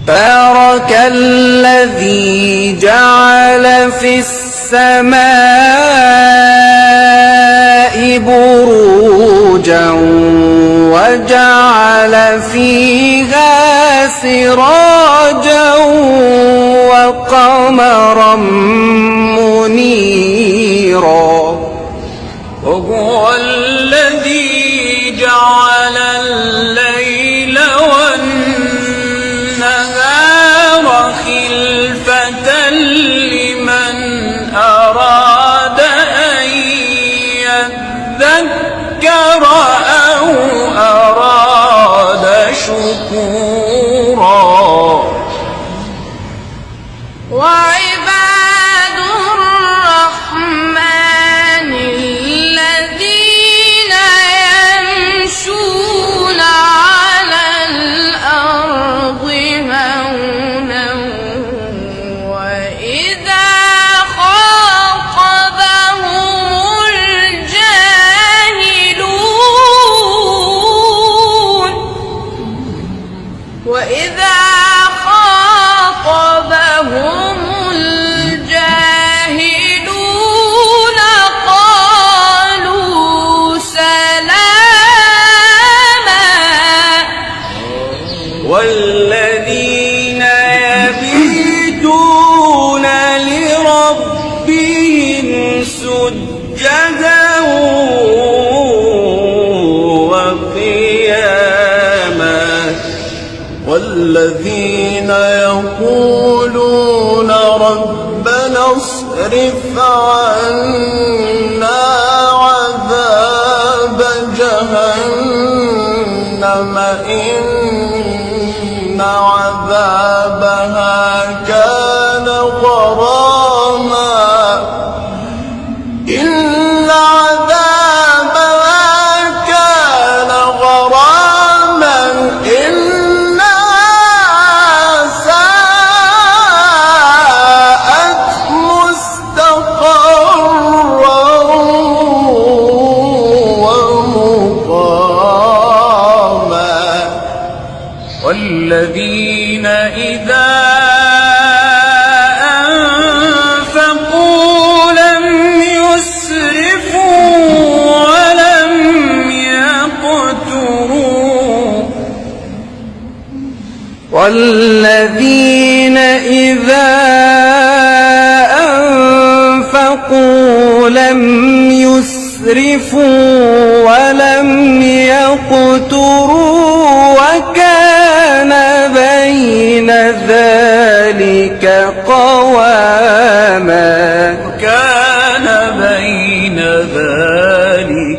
تبارك الذي جعل في السماء بروجا وجعل فيها سراجا وقمرا منيرا وهو الذي جعل الليل والنهار خلفة لمن أراد أن يذكر أو أراد شكورا وعباد الرحمن الذين يمشون على الأرض هونا وإذا خاطبهم الجاهلون قالوا سلاما والذين يبيتون لربهم سجدا وقياما والذين يقولون ربنا اصرف عنا عذاب جهنم إن عذابها كان غراما إن عذابها كان غراما إنها ساءت مستقرا ومقاما والذين إذا أنفقوا لم يسرفوا ولم يقتروا والذين إذا أنفقوا لم يسرفوا ولم يقتروا وكان بين ذلك قواما كان بين ذلك